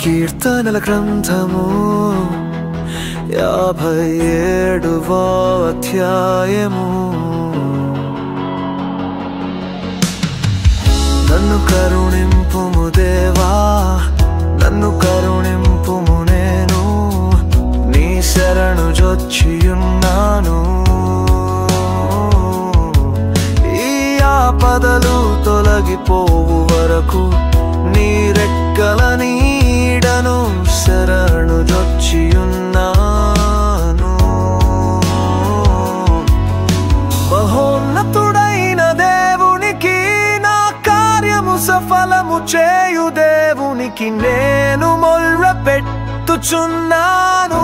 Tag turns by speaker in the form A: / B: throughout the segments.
A: కీర్తనల గ్రంథము 57వ అధ్యాయము. నన్ను కరుణింపుము దేవా, నన్ను కరుణింపుము, నేను నీ శరణు జొచ్చియున్నాను. ఈ ఆపదలు తొలగిపోవు వరకు నీ రెక్కల నీడను శరణు జొచ్చియున్నాను. మహోన్నతుడైన దేవునికి, నా కార్యము సఫలము చేయు దేవునికి నేను మొర్ర పెట్టుచున్నాను.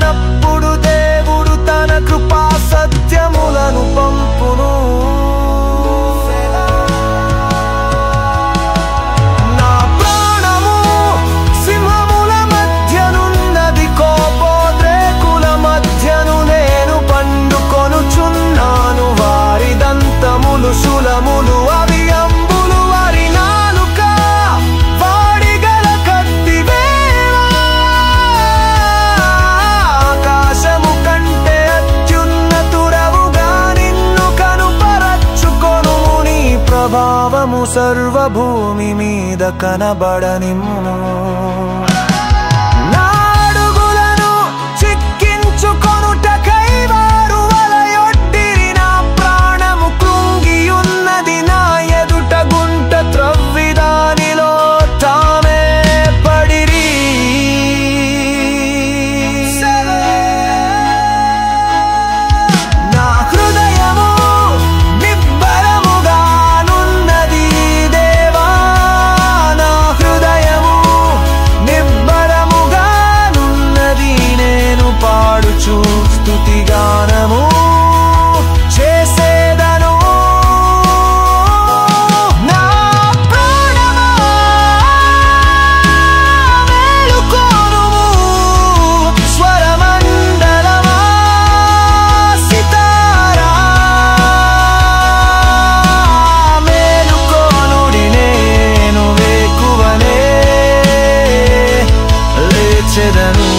A: నప్పుడు దేవుడు తన కృపా సత్యములను పంపును. నా ప్రాణము సింహముల మధ్యనున్నది, కోపోద్రేకుల మధ్యను నేను పండుకొనుచున్నాను. వారి దంతములు శూలములు, అవి అంబులు, వారి నాలుక వాడిగల కత్తివే. ప్రభావము సర్వభూమి మీద కనబడనిమ్ము. నా అడుగులను చిక్కించుకొనుటకై వారు వలయొడ్డిరి. నా ప్రాణము కృంగియున్నది, నా ఎదుట గుంట త్రవ్వి దానిలో తామే పడిరి. నా హృదయము స్తుతిగానము చేసేదను. నా ప్రాణమా మేలుకొనుము, స్వరమండలమా సితారా మేలుకొనుడి. నేను వేకువనే లేచెదను.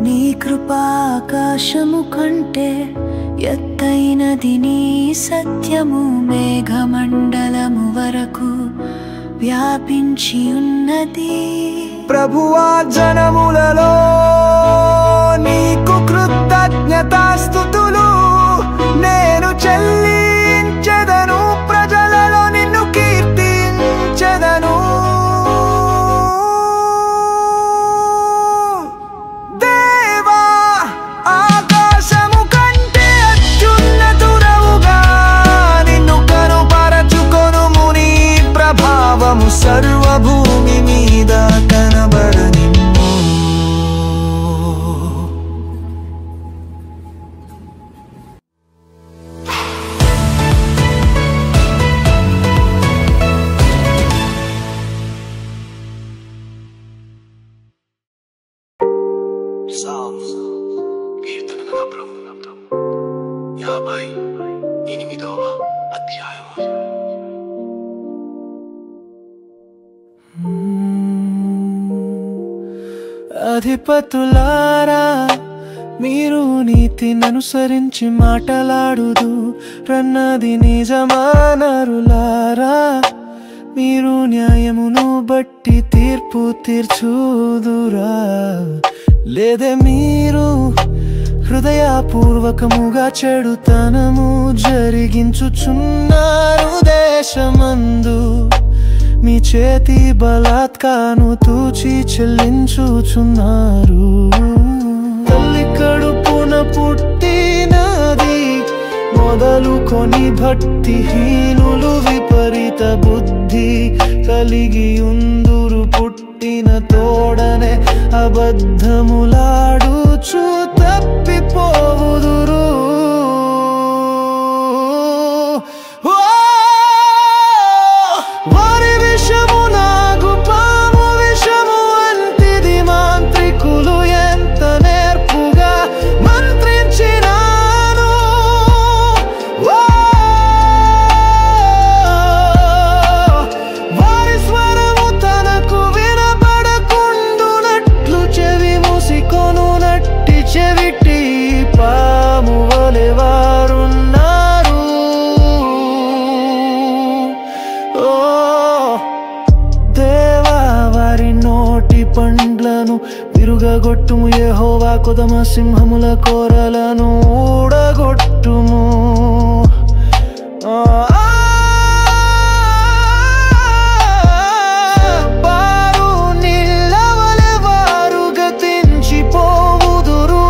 B: నీ కృపా ఆకాశము కంటే ఎత్తైనది, నీ సత్యము మేఘమండలము వరకు వ్యాపించి ఉన్నది.
A: ప్రభువా, జనములలో నీకు కృతజ్ఞతాస్తుతులు నేను చెల్లించెదను. ప్రజలలో నిన్ను కీర్తించెదను. సర్వభూమి మీద కనబడనిమ్ము. కీర్తనల గ్రంథం 58వ అధ్యాయం. అధిపతులారా, మీరు నీతిని అనుసరించి మాటలాడుదు రన్నది నిజమా? నరులారా, మీరు న్యాయమును బట్టి తీర్పు తీర్చుదురా? లేదే మీరు హృదయపూర్వకముగా చెడుతనము జరిగించుచున్నారు. దేశమందు మీ చేతి బలాత్కాను తూచి చెల్లించుచున్నారు. తల్లి కడుపున పుట్టినది మొదలుకొని భక్తిహీనులు విపరీత బుద్ధి కలిగి ఉందురు. పుట్టిన తోడనే అబద్ధములాడుచు తప్పిపోవుదురు. ఓ నోటి పండ్లను విరుగగొట్టుము యెహోవా కొదమ సింహముల కోరలను ఊడగొట్టుము వారు నీళ్ళవలె వారు గతించిపోవుదురు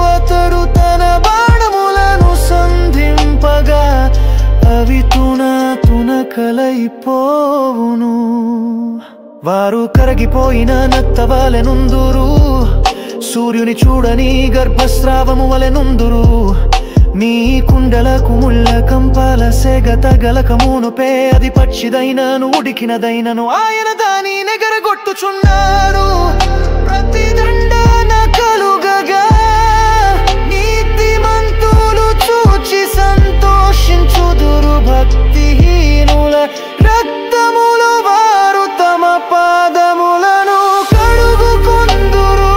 A: అతడు తన బాణములను సంధింపగా అవి తునకలైపోవును వారు కరగిపోయిన నత్తవలెనుందురు సూర్యుని చూడని గర్భస్రావము వలెనుందురు నీ కుండలకు ముళ్ళ కంపాల సెగ తగలకమునుపే అది పచ్చిదైనను ఉడికినదైనను ఆయన దాని నెగరగొట్టుచున్నాడు ప్రతి దండన కలుగగా నీతిమంతులు చూచి సంతోషించుదురు భక్తిహీనుల రక్తములు వారు తమ పాదములను కడుగుకొందురు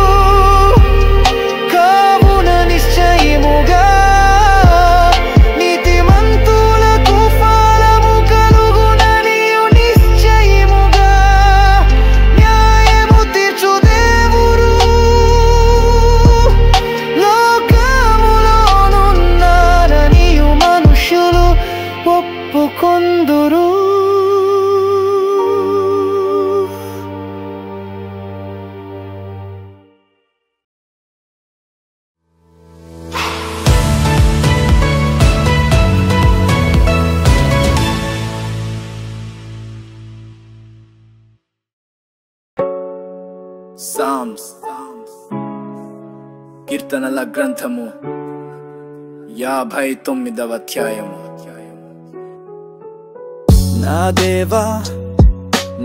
A: కావున నిశ్చయముగా నీతిమంతులకు ఫలము కలుగుననియు నిశ్చయముగా న్యాయము తీర్చు దేవుడు లోకములోనున్నారనియు మనుషులు ఒప్పుకొందురు
C: సామ్స్ కీర్తనల గ్రంథము 59వ అధ్యాయము.
A: నా దేవా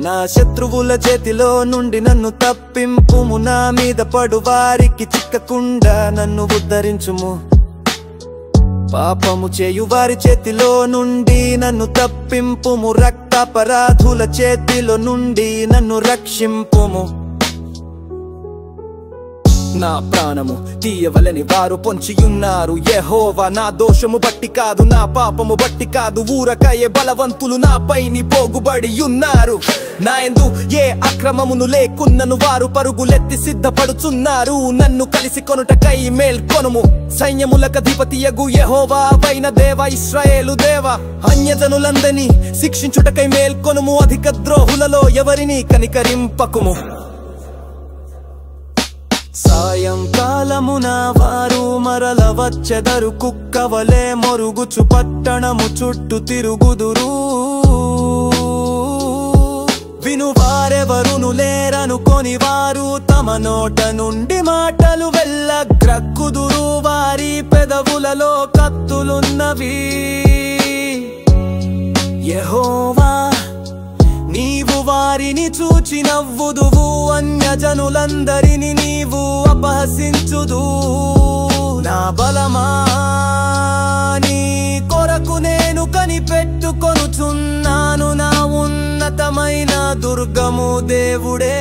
A: నా శత్రువుల చేతిలో నుండి నన్ను తప్పింపుము నా మీద పడు వారికి చిక్కకుండా నన్ను ఉద్ధరించుము పాపము చేయు వారి చేతిలో నుండి నన్ను తప్పింపుము రక్తాపరాధుల చేతిలో నుండి నన్ను రక్షింపుము నా ప్రాణము తీయవలని వారు పొంచియున్నారు యెహోవా నా దోషము బట్టి కాదు నా పాపము బట్టి కాదు ఊరకయే బలవంతులు నాపై పోగుబడి ఉన్నారు నా యందు ఏ అక్రమమును లేకున్నను వారు పరుగులెత్తి సిద్ధపడుచున్నారు నన్ను కలిసి కొనుటకై మేల్కొనుము సైన్యములకధిపతియగు యెహోవా వైన దేవ ఇశ్రాయేలు దేవ అన్యజనులందరినీ శిక్షించుటకై మేల్కొనుము అధిక ద్రోహులలో ఎవరిని కనికరింపకుము సాయంకాలమున వారు మరల వచ్చెదరు కుక్కవలే మొరుగుచు పట్టణము చుట్టూ తిరుగుదురు వినువారెవరును లేరనుకొని వారు తమ నోట నుండి మాటలు వెళ్ళగ్రక్కుదురు వారి పెదవులలో కత్తులున్నవి యెహోవా నీవు వారిని చూచి నవ్వుదువు అన్యజనులందరిని నీవు అపహసించుదు నా బలమా నీ కొరకు నేను కనిపెట్టుకొనుచున్నాను నా ఉన్నతమైన దుర్గము దేవుడే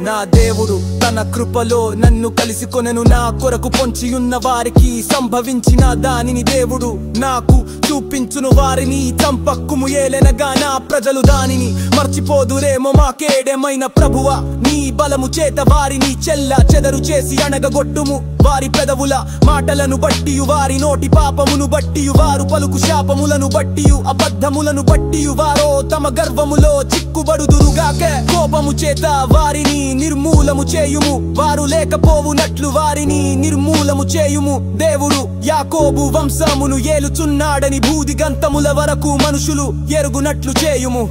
A: నా దేవుడు తన కృపలో నన్ను కలిసికొనెను నా కొరకు పొంచియున్న వారికి సంభవించిన దానిని దేవుడు నాకు చూపించును వారిని చంపక్కుము ఏలెనగా నా ప్రజలు దానిని మర్చిపోదురేమో మాకేడేమైన ప్రభువా నీ బలము చేత వారిని చెల్ల చెదరు చేసి అణగగొట్టుము వారి పెదవుల మాటలను బట్టి వారి నోటి పాపమును బట్టి వారు పలుకు శాపములను బట్టి అబద్ధములను బట్టి వారో తమ గర్వములో చిక్కుబడుదురుగాక కోపము చేత వారిని నిర్మూలము చేయుము వారు లేకపోవునట్లు వారిని నిర్మూలము చేయుము దేవుడు యాకోబు వంశమును ఏలుచున్నాడని భూదిగంతముల వరకు మనుషులు ఎరుగునట్లు చేయుము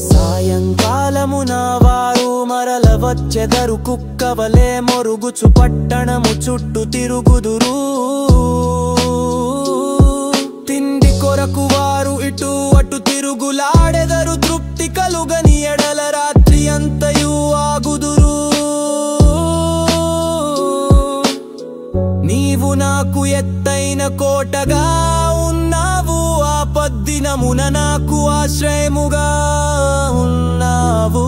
A: సాయంకాలమున వారు మరల వచ్చెదరు కుక్కవలే మొరుగుచు పట్టణము చుట్టూ తిరుగుదురు తిండి కొరకు వారు ఇటు అటు తిరుగులాడెదరు తృప్తి కలుగని ఎడల రాత్రి అంతయు ఆగుదురు నీవు నాకు ఎత్తైన కోటగా ఉన్నావు ఆపద్దినమున నాకు ఆశ్రయముగా ఉన్నావు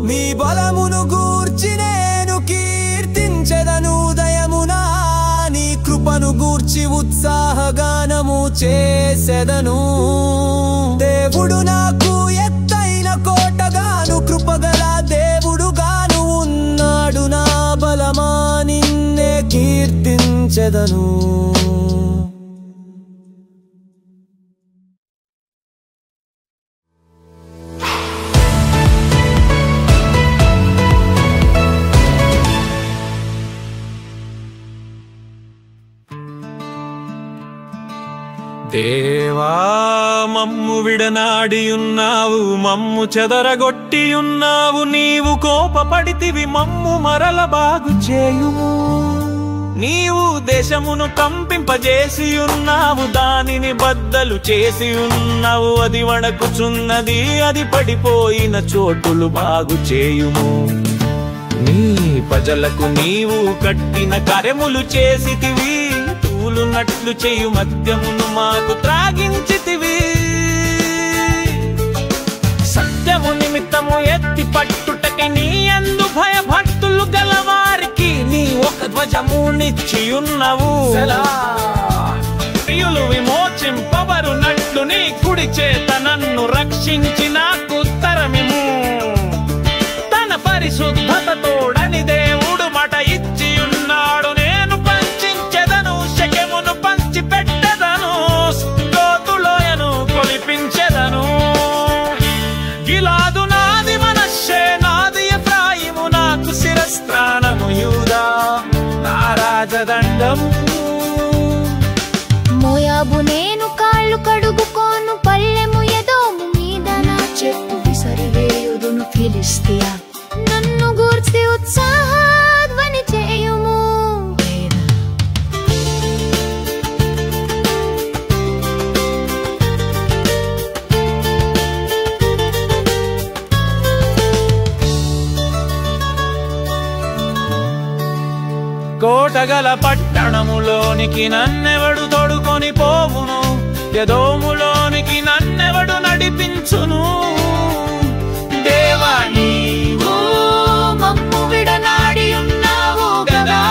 A: నీ బలమును గూర్చి నేను కీర్తించెదను దయమున నీ కృపను గూర్చి ఉత్సాహగానము చేసెదను దేవుడు నాకు ఎత్తైన కోటగా కీర్తించెదను.
D: దేవా మమ్ము విడనాడియున్నావు, మమ్ము చెదరగొట్టియున్నావు, నీవు కోపపడితివి మమ్ము మరల బాగు చేయుము. నీవు దేశమును కంపింపజేసి ఉన్నావు, దానిని బద్దలు చేసి ఉన్నావు. అది వణకుచున్నది, అది పడిపోయిన చోటులు బాగు చేయుము. నీ ప్రజలకు నీవు కట్టిన కరెములు చేసితివి, తూలునట్లు చేయు మద్యమును మాకు త్రాగించితివి. సత్యము నిమిత్తము ఎత్తి పట్టుటకి నీ యందు భయభక్తులు గలవారికి నీ ఒక ధ్వజమునిచ్చియున్నవు. ప్రియులు విమోచింపబరునట్లు నీ కుడి చేత నన్ను రక్షించి నాకు ఉత్తరమిము. తన పరిశుద్ధతతోడని దేవుడు మాట ఇచ్చియున్నాడు. నేను పంచించెదను, శకెమును పంచి పెట్టెదను, లోతులోయను కొలిపించెదను. గిలాదు నాది, మనష్షే నాది, ఎఫ్రాయిము నాకు శిరస్త్రాణము, యూదా నా రాజదండము.
B: మోయాబు నేను కాళ్ళు కడుగుకోను, పల్లెము ఎదోము మీద నా చెప్పు విసరివేయుదును. ఫిలిష్తియా నన్ను గూర్చి ఉత్సాహధ్వని చేయుము.
D: కోటగల పట్టణములోనికి నన్నెవడు తోడుకొని పోవును, ఎదోములోనికి నన్నెవడు నడిపించును. దేవా నీవు మమ్ము విడనాడి ఉన్నావు గదా,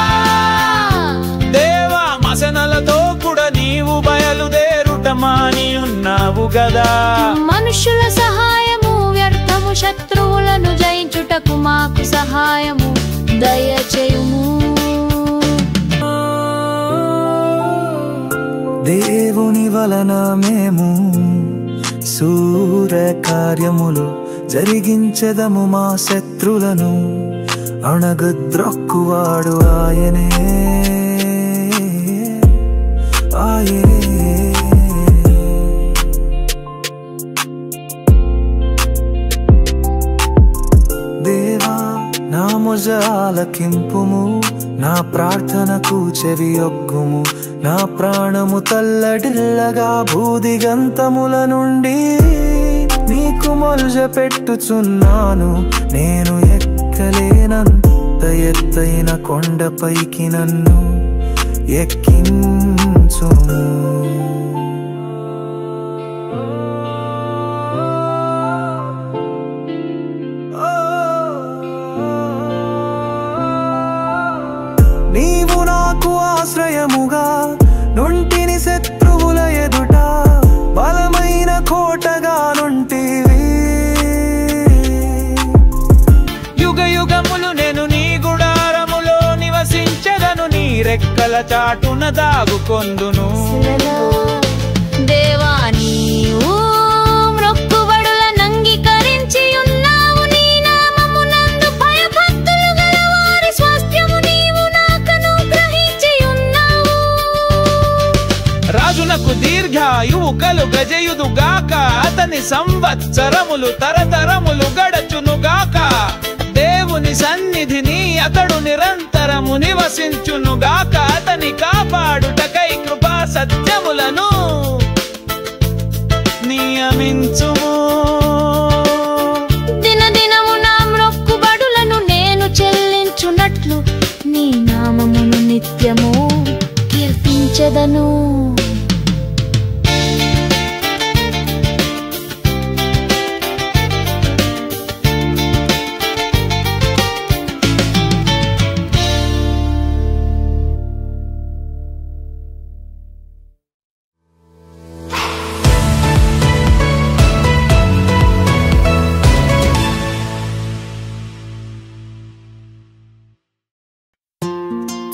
D: దేవా మసనలతో కూడా నీవు బయలుదేరుట మాని ఉన్నావు గదా.
B: మనుషుల సహాయము వ్యర్థము, శత్రువులను జయించుటకు మాకు సహాయము దయచేయుము.
A: దేవుని వలన మేము సూర కార్యములు జరిగించెదము, మా శత్రులను అణగద్రొక్కువాడు ఆయనే. దేవా నా మొజ ఆలకింపుము, నా ప్రార్థనకు చెవియొగ్గుము. నా ప్రాణము తల్లడిల్లగా భూదిగంతముల నుండి నీకు మొల్జ పెట్టుచున్నాను. నేను ఎక్కలేనంత ఎత్తైన కొండపైకి నన్ను ఎక్కించుము. నీవు నాకు ఆశ్రయముగా నుంటిని, శత్రువుల ఎదుట బలమైన కోటగా నుంటివి.
D: యుగ యుగములు నేను నీ గుడారములో నివసించెదను, నీ రెక్కల చాటున దాగుకొందును.
B: దేవా నీవు మ్రొక్కుబడులను అంగీకరించి ఉన్నావు. నీ నామమునందు భయభక్తులు గలవారి స్వాస్థ్యము నీవు నాకను గ్రహించి ఉన్నావు.
D: రాజునకు దీర్ఘాయువు కలుగజేయుదు గాక, అతని సంవత్సరములు తరతరములు గడచును గాక. దేవుని సన్నిధిని అతడు నిరంతరము నివసించును గాక. అతని కాపాడుటకై కృపా సత్యములను నియమించుము.
B: దినదినము నా మ్రొక్కుబడులను నేను చెల్లించునట్లు నీ నామమును నిత్యము కీర్తించెదను.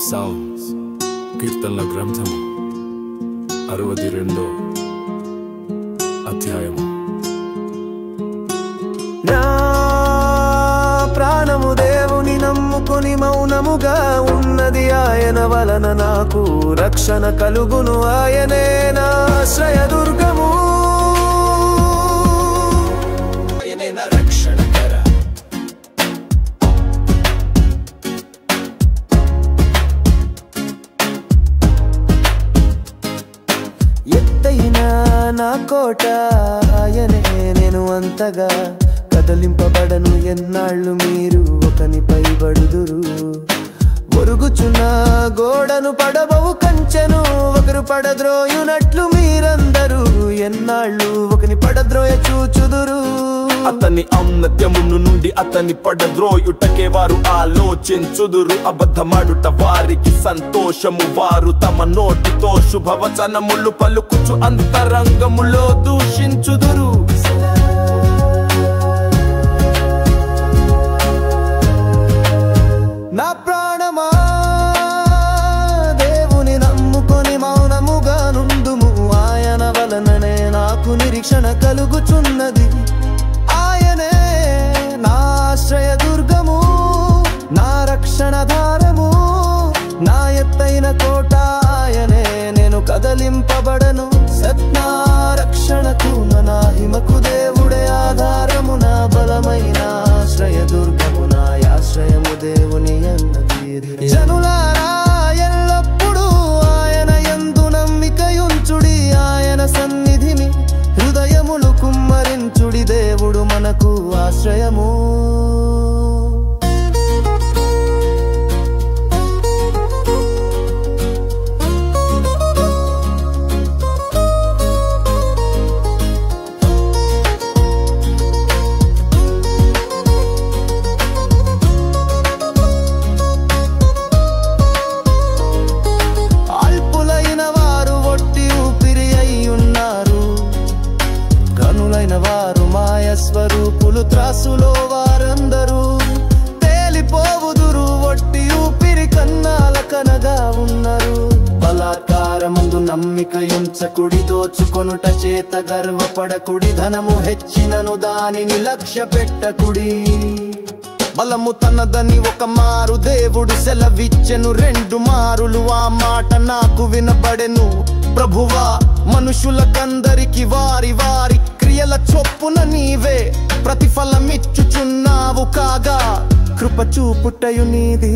E: Psalms, కీర్తనలు కీర్తనల గ్రంథము 62వ అధ్యాయము.
A: నా ప్రాణము దేవుని నమ్ముకొని మౌనముగా ఉన్నది, ఆయన వలన నాకు రక్షణ కలుగును. ఆయనే నా ఆశ్రయదుర్గము, ఆయనే నా రక్షణ కర. ఎత్తైన నా కోట ఆయనే, నేను అంతగా కదలింపబడను. ఎన్నాళ్ళు మీరు ఒకనిపై బడుదురు, ఒరుగుచున్న గోడను పడబవు కంచెను ఒకరు పడద్రోయునట్లు మీరందరూ ఎన్నాళ్ళు ఒకని పడద్రోయ చూచుదురు.
E: అతని ఔన్నత్యమును నుండి అతని పడద్రోయుటకే వారు ఆలోచించుదురు. అబద్ధమాడుట వారికి సంతోషము, వారు తమ నోటితో శుభవచనములు పలుకుచు అంతరంగములో దూషించుదురు. నా ప్రాణమా దేవుని నమ్ముకొని మౌనముగా నుండుము, ఆయన వలననే నాకు నిరీక్షణ కలుగుచున్నది. ఆయనే నా ఆశ్రయదుర్గము, నా రక్షణ ధారము, నా ఎత్తైన కోట ఆయనే, నేను కదలింపబడను. సత్నా రక్షణకు నా హిమకు దేవుడే ఆధారము, నా బలమైన ఆశ్రయదుర్గము, నా ఆశ్రయము దేవుని అన్నది. జనులారా ఎల్లప్పుడూ ఆయన యందు నమ్మికయుంచుడి, ఆయన సన్నిధిని హృదయములు కుమ్మరించుడి. దేవుడు మనకు ఆశ్రయము. వారు మాయ స్వరూపులు, త్రాసులో వారందరూ తేలిపోవుదురు. ఒట్టి ఊపిరి కన్నాల కనగా ఉన్నారు. బలాత్కారముందు నమ్మిక ఉంచకుడి, దోచుకొనుట చేత గర్వపడకుడి. ధనము హెచ్చినను దానిని లక్ష్య పెట్టకుడి. బలము తనదని ఒక మారు దేవుడు సెలవిచ్చెను, 2 మారులు ఆ మాట నాకు వినబడెను. ప్రభువా, మనుషులకందరికి వారి వారి క్రియల చొప్పున నీవే ప్రతిఫలమిచ్చుచున్నావు కాగా, కృప చూపుటయు నీది.